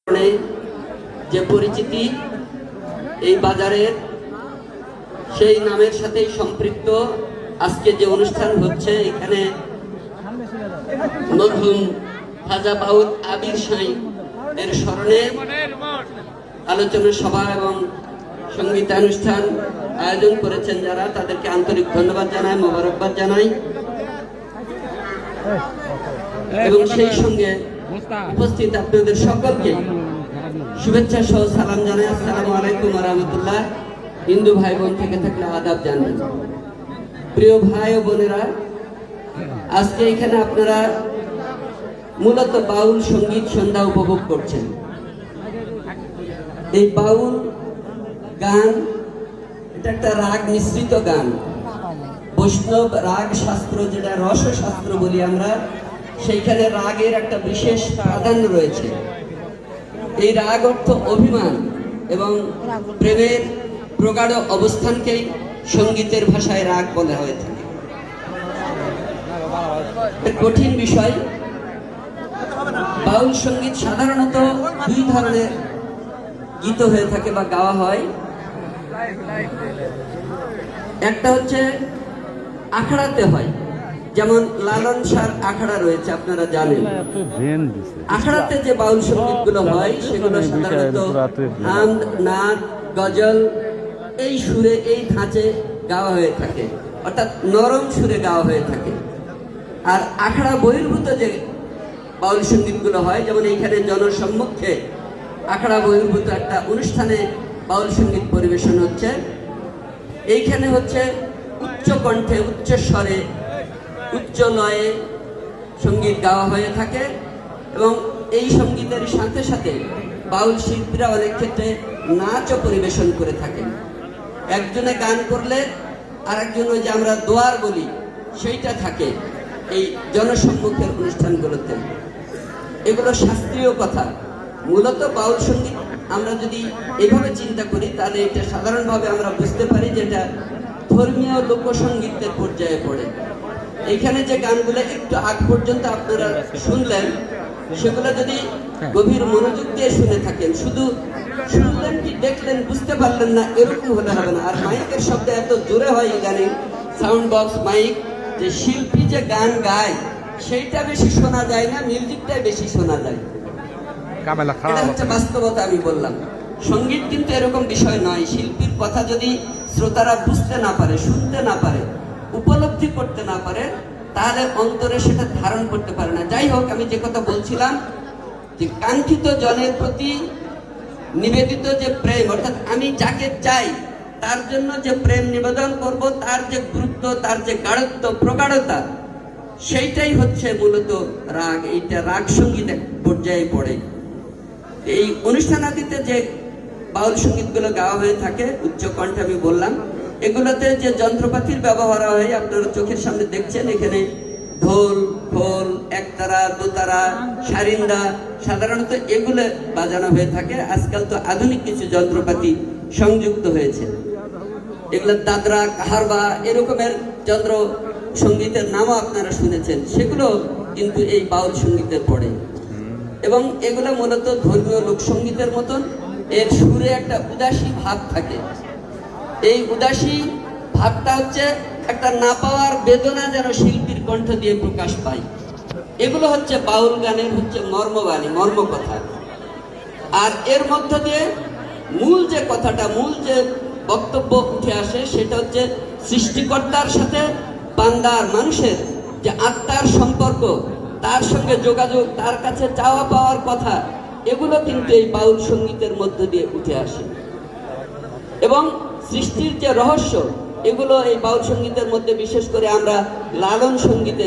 যে পরিচিতি এই বাজারের সেই নামের সাথেই সম্পৃক্ত আজকে যে অনুষ্ঠান হচ্ছে এখানে মরহুম খাজা বাউল আবির শাহী এর স্মরণে আলোচনা সভা এবং সঙ্গীতানুষ্ঠান আয়োজন করেছেন যারা, তাদেরকে আন্তরিক ধন্যবাদ জানাই, মোবারকবাদ জানাই এবং সেই সঙ্গে উপস্থিত আপনাদের সকলকে শুভেচ্ছা সহ সালাম জানাই। আসসালামু আলাইকুম ওয়া রাহমাতুল্লাহ। হিন্দু ভাই বোন থেকে থাকলে আদাব জানাই। প্রিয় ভাই ও বোনেরা, আজকে এখানে আপনারা মূলত বাউল সঙ্গীত সন্ধ্যা উপভোগ করছেন। এই বাউল গান এটা একটা রাগ মিশ্রিত গান, বৈষ্ণব রাগ শাস্ত্র যেটা রস শাস্ত্র বলি আমরা, সেইখানে রাগের একটা বিশেষ প্রাধান্য রয়েছে। এই রাগ অর্থ অভিমান এবং প্রেমের প্রগাঢ় অবস্থানকেই সঙ্গীতের ভাষায় রাগ বলা হয়ে থাকে। কঠিন বিষয়। বাউল সঙ্গীত সাধারণত দুই ধরনের গীত হয়ে থাকে বা গাওয়া হয়। একটা হচ্ছে আখড়াতে হয়, যেমন লালন শাহর আখড়া রয়েছে, আপনারা জানেন। আখড়াতে যে বাউল সঙ্গীত গুলো হয় সেগুলো সাধারণত হামদ, নাদ, গজল এই সুরে এই ধাঁচে গাওয়া হয়ে থাকে, অর্থাৎ নরম সুরে গাওয়া হয়ে থাকে। আর আখড়া বহির্ভূত যে বাউল সঙ্গীত গুলো হয়, যেমন এইখানে জনসম্মুখে আখড়া বহির্ভূত একটা অনুষ্ঠানে বাউল সঙ্গীত পরিবেশন হচ্ছে, এইখানে হচ্ছে উচ্চ কণ্ঠে উচ্চ স্বরে উচ্চ লয়ে সঙ্গীত গাওয়া হয়ে থাকে এবং এই সঙ্গীতের সাথে সাথে বাউল শিল্পীরা অনেক ক্ষেত্রে নাচও পরিবেশন করে থাকেন। একজনে গান করলে আর একজন, ওই যে আমরা দোয়ার বলি, সেইটা থাকে এই জনসম্মুখের অনুষ্ঠানগুলোতে। এগুলো শাস্ত্রীয় কথা। মূলত বাউল সঙ্গীত আমরা যদি এভাবে চিন্তা করি তাহলে এটা সাধারণভাবে আমরা বুঝতে পারি যে এটা ধর্মীয় লোকসঙ্গীতের পর্যায়ে পড়ে। এইখানে যে গানগুলো একটু আগ পর্যন্ত আপনারা শুনলেন, সেগুলো যদি গভীর মনোযোগ দিয়ে শুনে থাকেন, শুধু শুনলেন কি দেখলেন বুঝতে পারলেন না, এরকম হলে হবে না। আর মাইকের শব্দ এত জোরে হয় এই গানে, সাউন্ড বক্স মাইক, যে শিল্পী যে গান গায় সেইটা বেশি শোনা যায় না, মিউজিকটাই বেশি শোনা যায়। এটা হচ্ছে বাস্তবতা। আমি বললাম সঙ্গীত কিন্তু এরকম বিষয় নয়। শিল্পীর কথা যদি শ্রোতারা বুঝতে না পারে, শুনতে না পারে, উপলব্ধি করতে না পারে, তাহলে অন্তরে সেটা ধারণ করতে পারে না। যাই হোক, আমি যে কথা বলছিলাম যে কাঙ্ক্ষিত জনের প্রতি নিবেদিত যে প্রেম, অর্থাৎ আমি যাকে চাই তার জন্য যে প্রেম নিবেদন করব, তার যে গুরুত্ব, তার যে গাঢ়ত্ব, প্রগাঢ়তা, সেইটাই হচ্ছে মূলত রাগ। এইটা রাগ সঙ্গীত এক পর্যায়ে পড়ে। এই অনুষ্ঠানাদিতে যে বাউল সঙ্গীতগুলো গাওয়া হয়ে থাকে উচ্চ কণ্ঠে, আমি বললাম, এগুলোতে যে যন্ত্রপাতির ব্যবহার হয় আপনারা চোখের সামনে দেখছেন। এখানে ঢোল, খোল, একতারা, দোতারা, সারিন্দা, সাধারণত এগুলো বাজানো হয়ে থাকে। আজকাল তো আধুনিক কিছু যন্ত্রপাতি সংযুক্ত হয়েছে, এগুলো দাদরা, কাহারবা এরকমের যন্ত্র সঙ্গীতের নামও আপনারা শুনেছেন, সেগুলো কিন্তু এই বাউল সঙ্গীতের পড়ে। এবং এগুলো মূলত ধর্মীয় লোকসঙ্গীতের মতন, এর সুরে একটা উদাসী ভাব থাকে। এই উদাসী ভাবটা হচ্ছে একটা না পাওয়ার বেদনা যেন শিল্পীর কণ্ঠ দিয়ে প্রকাশ পায়। এগুলো হচ্ছে বাউল গানের হচ্ছে মর্মবাণী, মর্মকথা। আর এর মধ্য দিয়ে মূল যে কথাটা, মূল যে বক্তব্য উঠে আসে, সেটা হচ্ছে সৃষ্টিকর্তার সাথে বান্দার, মানুষের যে আত্মার সম্পর্ক, তার সঙ্গে যোগাযোগ, তার কাছে চাওয়া পাওয়ার কথা, এগুলো কিন্তু এই বাউল সঙ্গীতের মধ্য দিয়ে উঠে আসে। এবং সৃষ্টির যে রহস্য, এগুলো এই বাউল সঙ্গীতের মধ্যে বিশেষ করে আমরা লালন সঙ্গীতে